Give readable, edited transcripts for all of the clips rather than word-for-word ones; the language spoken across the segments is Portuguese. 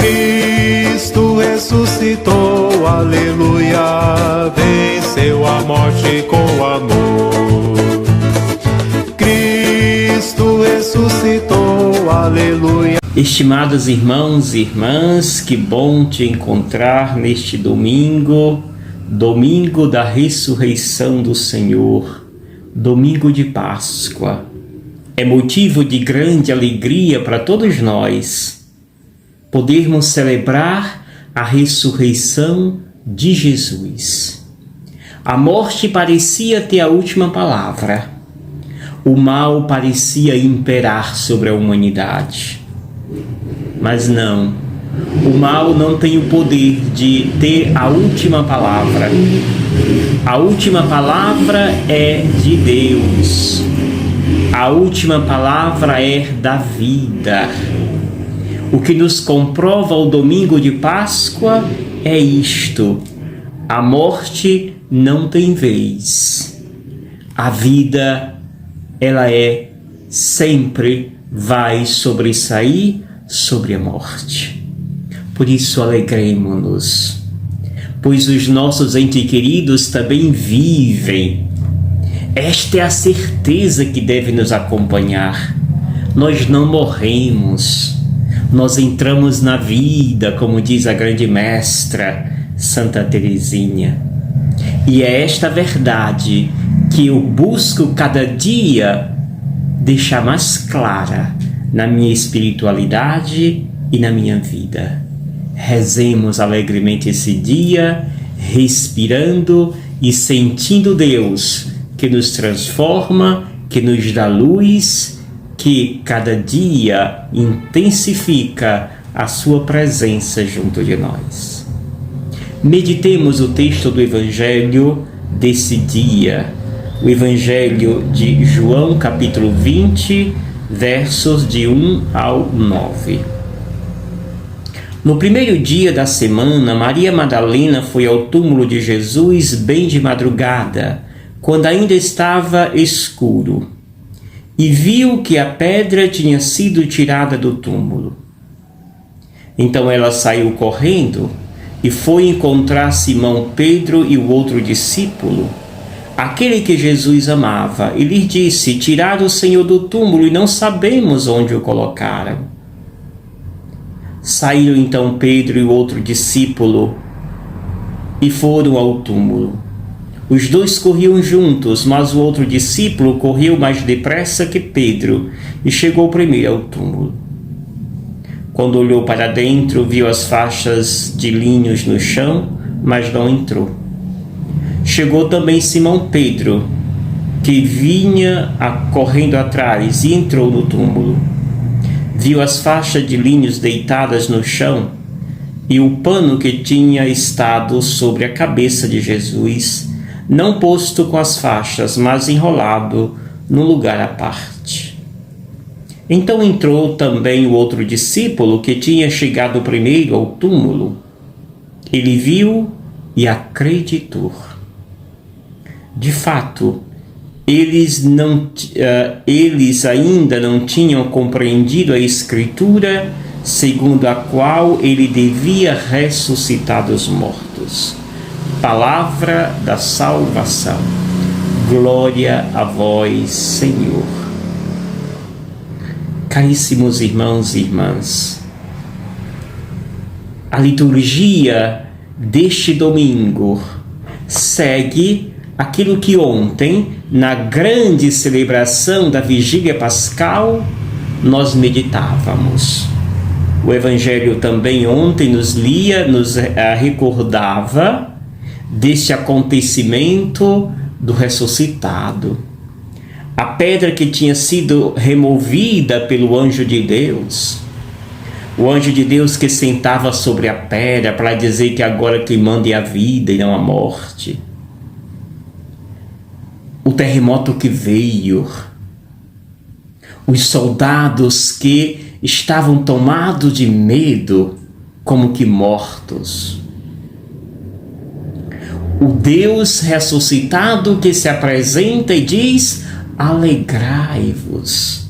Cristo ressuscitou, aleluia, venceu a morte com amor. Cristo ressuscitou, aleluia. Estimados irmãos e irmãs, que bom te encontrar neste domingo, domingo da ressurreição do Senhor, domingo de Páscoa. É motivo de grande alegria para todos nós podermos celebrar a ressurreição de Jesus. A morte parecia ter a última palavra. O mal parecia imperar sobre a humanidade. Mas não, o mal não tem o poder de ter a última palavra. A última palavra é de Deus. A última palavra é da vida. O que nos comprova o domingo de Páscoa é isto: a morte não tem vez. A vida, ela sempre vai sobressair sobre a morte. Por isso alegremo-nos, pois os nossos entes queridos também vivem. Esta é a certeza que deve nos acompanhar. Nós não morremos, nós entramos na vida, como diz a grande mestra Santa Teresinha. E é esta verdade que eu busco cada dia deixar mais clara na minha espiritualidade e na minha vida. Rezemos alegremente esse dia, respirando e sentindo Deus, que nos transforma, que nos dá luz, que cada dia intensifica a sua presença junto de nós. Meditemos o texto do Evangelho desse dia, o Evangelho de João, capítulo 20, versos de 1 ao 9. No primeiro dia da semana, Maria Madalena foi ao túmulo de Jesus bem de madrugada, quando ainda estava escuro, e viu que a pedra tinha sido tirada do túmulo. Então ela saiu correndo e foi encontrar Simão Pedro e o outro discípulo, aquele que Jesus amava, e lhe disse: tiraram o Senhor do túmulo e não sabemos onde o colocaram. Saíram então Pedro e o outro discípulo e foram ao túmulo. Os dois corriam juntos, mas o outro discípulo correu mais depressa que Pedro e chegou primeiro ao túmulo. Quando olhou para dentro, viu as faixas de linhos no chão, mas não entrou. Chegou também Simão Pedro, que vinha correndo atrás, e entrou no túmulo. Viu as faixas de linhos deitadas no chão e o pano que tinha estado sobre a cabeça de Jesus, não posto com as faixas, mas enrolado num lugar à parte. Então entrou também o outro discípulo, que tinha chegado primeiro ao túmulo. Ele viu e acreditou. De fato, eles ainda não tinham compreendido a Escritura, segundo a qual ele devia ressuscitar dos mortos. Palavra da salvação. Glória a vós, Senhor. Caríssimos irmãos e irmãs, a liturgia deste domingo segue aquilo que ontem, na grande celebração da Vigília Pascal, nós meditávamos. O Evangelho também ontem nos recordava deste acontecimento do ressuscitado. A pedra que tinha sido removida pelo anjo de Deus. O anjo de Deus que sentava sobre a pedra para dizer que agora quem manda é a vida e não a morte. O terremoto que veio, os soldados que estavam tomados de medo, como que mortos. O Deus ressuscitado que se apresenta e diz: alegrai-vos,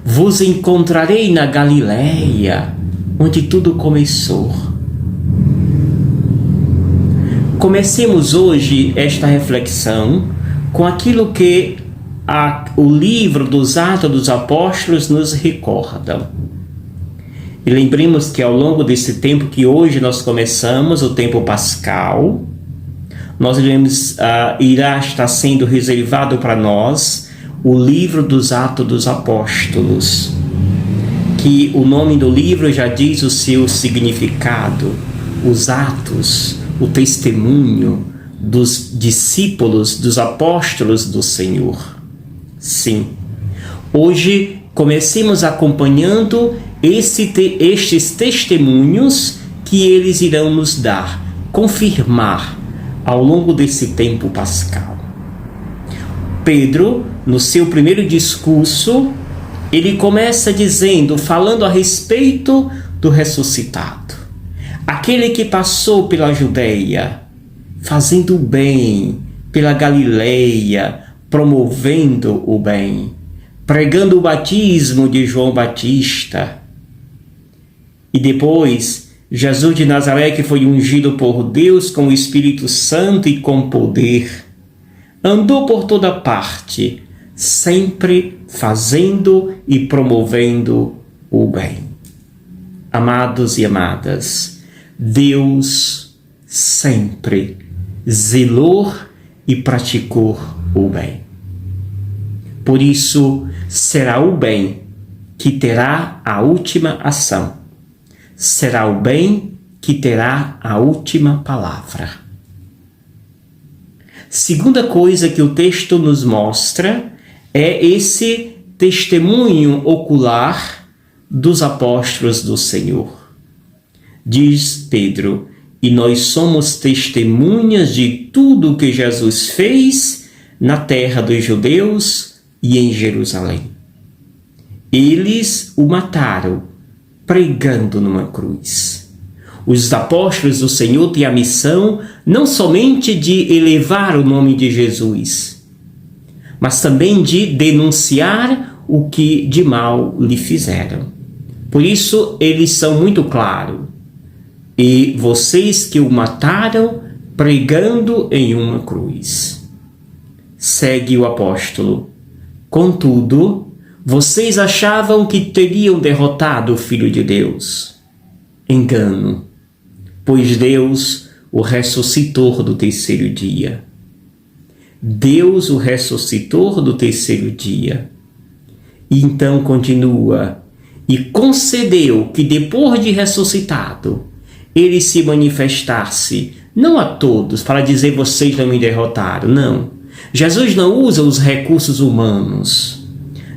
vos encontrarei na Galileia. onde tudo começou. Comecemos hoje esta reflexão com aquilo que o livro dos Atos dos Apóstolos nos recorda. E lembremos que ao longo desse tempo que hoje nós começamos, o tempo pascal, nós irá estar sendo reservado para nós o livro dos Atos dos Apóstolos, que o nome do livro já diz o seu significado, os atos, o testemunho dos discípulos, dos apóstolos do Senhor. Sim, hoje comecemos acompanhando estes testemunhos que eles irão nos dar, confirmar ao longo desse tempo pascal. Pedro, no seu primeiro discurso, ele começa falando a respeito do ressuscitado. Aquele que passou pela Judeia, fazendo o bem, pela Galileia, promovendo o bem, pregando o batismo de João Batista. E depois, Jesus de Nazaré, que foi ungido por Deus com o Espírito Santo e com poder, andou por toda parte, sempre fazendo e promovendo o bem. Amados e amadas, Deus sempre zelou e praticou o bem. Por isso, será o bem que terá a última ação. Será o bem que terá a última palavra. Segunda coisa que o texto nos mostra é esse testemunho ocular dos apóstolos do Senhor. Diz Pedro: e nós somos testemunhas de tudo que Jesus fez na terra dos judeus e em Jerusalém. Eles o mataram pregando numa cruz. Os apóstolos do Senhor têm a missão não somente de elevar o nome de Jesus, mas também de denunciar o que de mal lhe fizeram. Por isso, eles são muito claros. E vocês que o mataram pregando em uma cruz. Segue o apóstolo. Contudo, vocês achavam que teriam derrotado o Filho de Deus. Engano, pois Deus o ressuscitou do terceiro dia. Deus o ressuscitou do terceiro dia. E então continua, e concedeu que depois de ressuscitado, ele se manifestasse, não a todos, para dizer vocês não me derrotaram, não. Jesus não usa os recursos humanos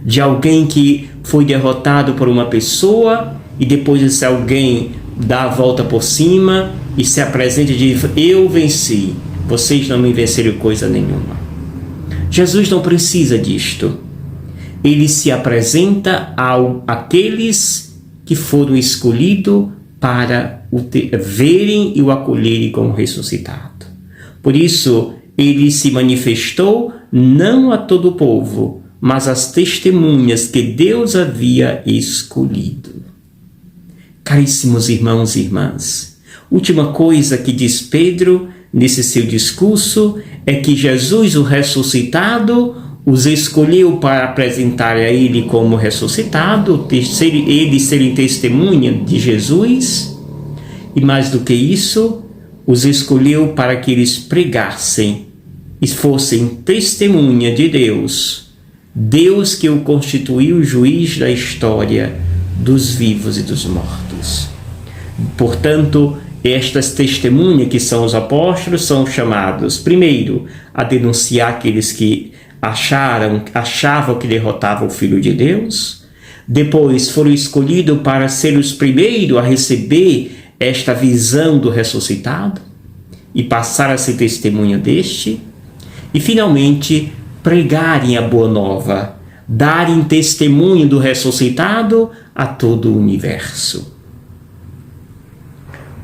de alguém que foi derrotado por uma pessoa e depois esse alguém dá a volta por cima e se apresenta e diz: eu venci, vocês não me venceram coisa nenhuma. Jesus não precisa disto. Ele se apresenta àqueles que foram escolhidos para verem e o acolherem como ressuscitado. Por isso, ele se manifestou não a todo o povo, mas às testemunhas que Deus havia escolhido. Caríssimos irmãos e irmãs, última coisa que diz Pedro nesse seu discurso é que Jesus, o ressuscitado, os escolheu para apresentar a ele como ressuscitado, eles serem testemunha de Jesus, e mais do que isso, os escolheu para que eles pregassem e fossem testemunha de Deus, Deus que o constituiu juiz da história dos vivos e dos mortos. Portanto, estas testemunhas que são os apóstolos são chamados, primeiro, a denunciar aqueles que achavam que derrotavam o Filho de Deus. Depois foram escolhidos para ser os primeiros a receber esta visão do ressuscitado e passar a ser testemunha deste. E finalmente pregarem a boa nova, darem testemunho do ressuscitado a todo o universo.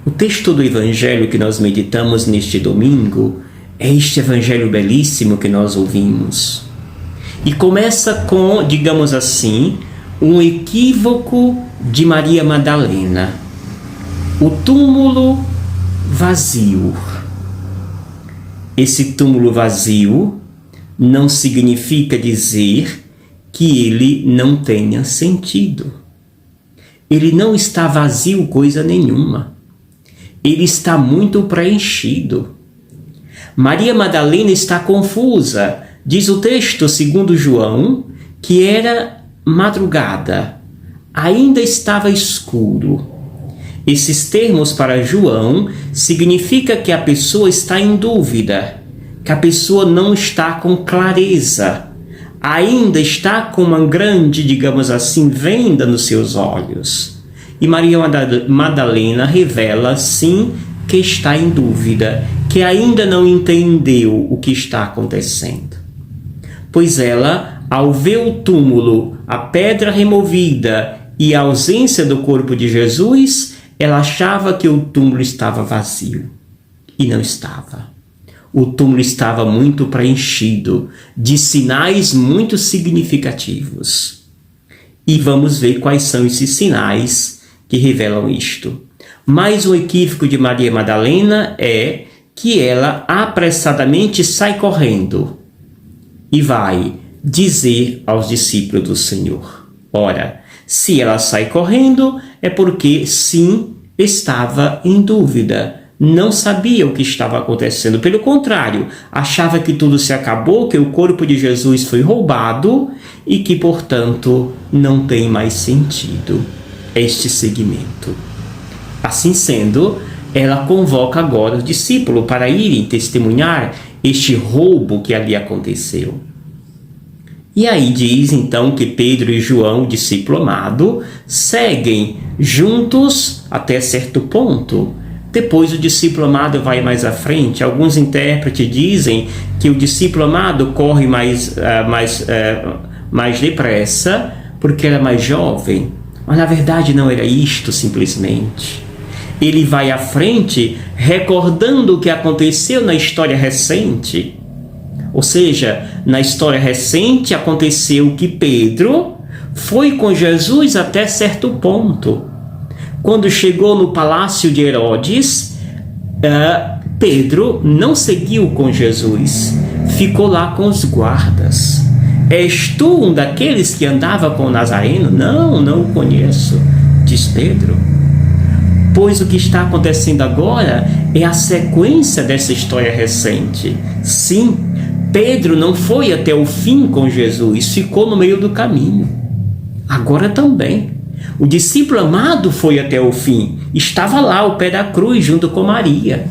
O texto do Evangelho que nós meditamos neste domingo é este Evangelho belíssimo que nós ouvimos. E começa com, digamos assim, um equívoco de Maria Madalena. o túmulo vazio. Esse túmulo vazio não significa dizer que ele não tenha sentido. Ele não está vazio coisa nenhuma. Ele está muito preenchido. Maria Madalena está confusa. Diz o texto, segundo João, que era madrugada. Ainda estava escuro. Esses termos para João significa que a pessoa está em dúvida, que a pessoa não está com clareza, ainda está com uma grande, digamos assim, venda nos seus olhos. E Maria Madalena revela, sim, que está em dúvida, que ainda não entendeu o que está acontecendo. Pois ela, ao ver o túmulo, a pedra removida e a ausência do corpo de Jesus, ela achava que o túmulo estava vazio. E não estava. O túmulo estava muito preenchido de sinais muito significativos. E vamos ver quais são esses sinais que revelam isto. Mais um equívoco de Maria Madalena é que ela apressadamente sai correndo e vai dizer aos discípulos do Senhor. Ora, se ela sai correndo, é porque, sim, estava em dúvida. Não sabia o que estava acontecendo. Pelo contrário, achava que tudo se acabou, que o corpo de Jesus foi roubado e que, portanto, não tem mais sentido este segmento. Assim sendo, ela convoca agora os discípulos para irem testemunhar este roubo que ali aconteceu. E aí diz então que Pedro e João, discípulo amado, seguem juntos até certo ponto. Depois o discípulo amado vai mais à frente. Alguns intérpretes dizem que o discípulo amado corre mais depressa porque era mais jovem. Mas na verdade não era isto simplesmente. Ele vai à frente recordando o que aconteceu na história recente. Ou seja, na história recente aconteceu que Pedro foi com Jesus até certo ponto. Quando chegou no palácio de Herodes, Pedro não seguiu com Jesus, ficou lá com os guardas. És tu um daqueles que andava com o Nazareno? Não, não o conheço, diz Pedro. Pois o que está acontecendo agora é a sequência dessa história recente. Sim, Pedro não foi até o fim com Jesus, ficou no meio do caminho. Agora também. O discípulo amado foi até o fim, estava lá ao pé da cruz junto com Maria.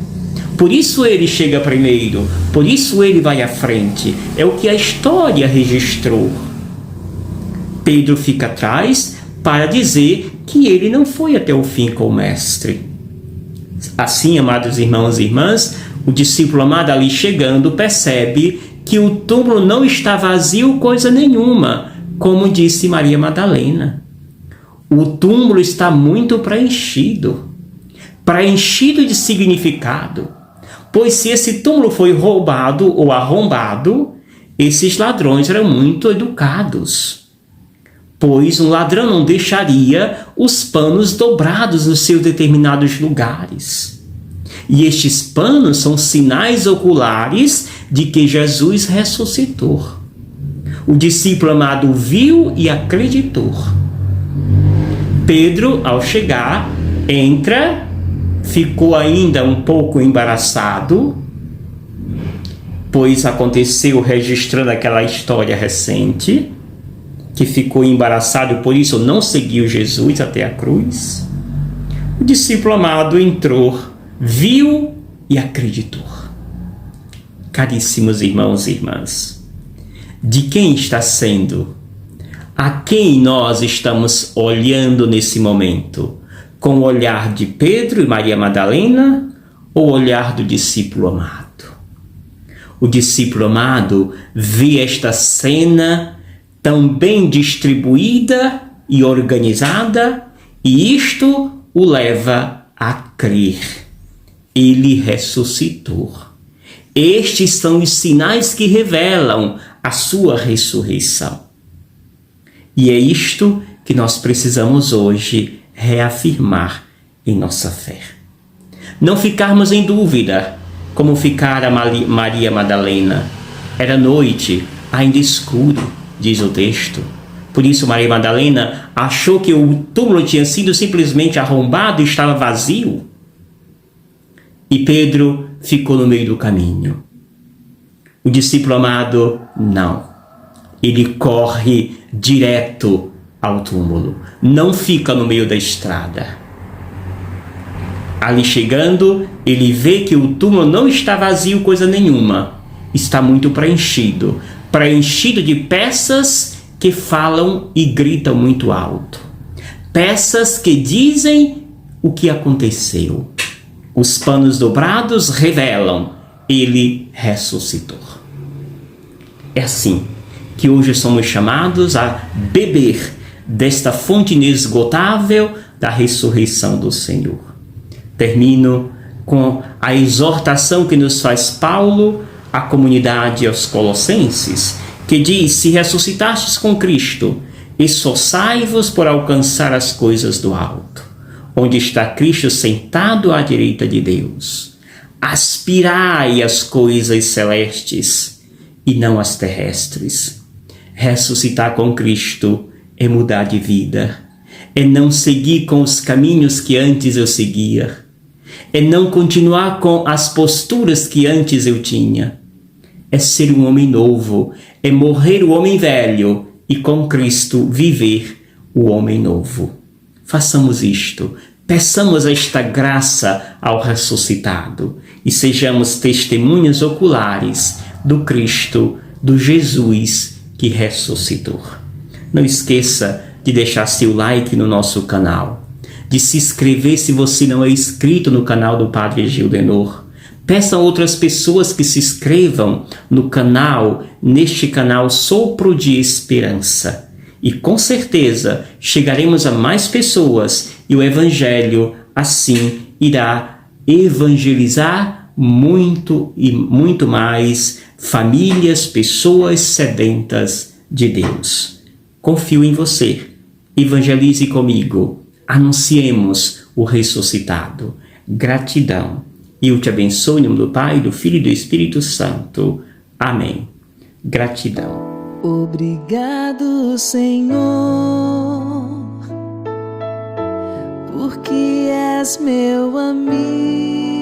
Por isso ele chega primeiro, por isso ele vai à frente. É o que a história registrou. Pedro fica atrás para dizer que ele não foi até o fim com o mestre. Assim, amados irmãos e irmãs, o discípulo amado ali chegando percebe que o túmulo não está vazio coisa nenhuma, como disse Maria Madalena. O túmulo está muito preenchido de significado. Pois se esse túmulo foi roubado ou arrombado, esses ladrões eram muito educados. Pois um ladrão não deixaria os panos dobrados nos seus determinados lugares. E estes panos são sinais oculares de que Jesus ressuscitou. O discípulo amado viu e acreditou. Pedro, ao chegar, entra, ficou ainda um pouco embaraçado, pois aconteceu registrando aquela história recente, que ficou embaraçado, por isso não seguiu Jesus até a cruz. O discípulo amado entrou, viu e acreditou. Caríssimos irmãos e irmãs, de quem está sendo? A quem nós estamos olhando nesse momento? Com o olhar de Pedro e Maria Madalena ou o olhar do discípulo amado? O discípulo amado vê esta cena tão bem distribuída e organizada e isto o leva a crer. Ele ressuscitou. Estes são os sinais que revelam a sua ressurreição. E é isto que nós precisamos hoje reafirmar em nossa fé. Não ficarmos em dúvida, como ficara Maria Madalena. Era noite, ainda escuro, diz o texto. Por isso Maria Madalena achou que o túmulo tinha sido simplesmente arrombado e estava vazio. E Pedro ficou no meio do caminho. O discípulo amado, não. Ele corre direto ao túmulo. Não fica no meio da estrada. Ali chegando, ele vê que o túmulo não está vazio coisa nenhuma. Está muito preenchido. Preenchido de peças que falam e gritam muito alto. Peças que dizem o que aconteceu. Os panos dobrados revelam: ele ressuscitou. É assim que hoje somos chamados a beber desta fonte inesgotável da ressurreição do Senhor. Termino com a exortação que nos faz Paulo à comunidade aos Colossenses, que diz: se ressuscitastes com Cristo, esforçai-vos por alcançar as coisas do alto, onde está Cristo sentado à direita de Deus. Aspirai as coisas celestes e não as terrestres. Ressuscitar com Cristo é mudar de vida, é não seguir com os caminhos que antes eu seguia, é não continuar com as posturas que antes eu tinha, é ser um homem novo, é morrer o homem velho e com Cristo viver o homem novo. Façamos isto, peçamos esta graça ao ressuscitado e sejamos testemunhas oculares do Cristo, do Jesus que ressuscitou. Não esqueça de deixar seu like no nosso canal, de se inscrever se você não é inscrito no canal do Padre Gildenor. Peça a outras pessoas que se inscrevam no canal, neste canal Sopro de Esperança. E com certeza chegaremos a mais pessoas e o Evangelho assim irá evangelizar muito e muito mais famílias, pessoas sedentas de Deus. Confio em você. Evangelize comigo. Anunciemos o ressuscitado. Gratidão. E eu te abençoo em nome do Pai, do Filho e do Espírito Santo. Amém. Gratidão. Obrigado, Senhor, porque és meu amigo.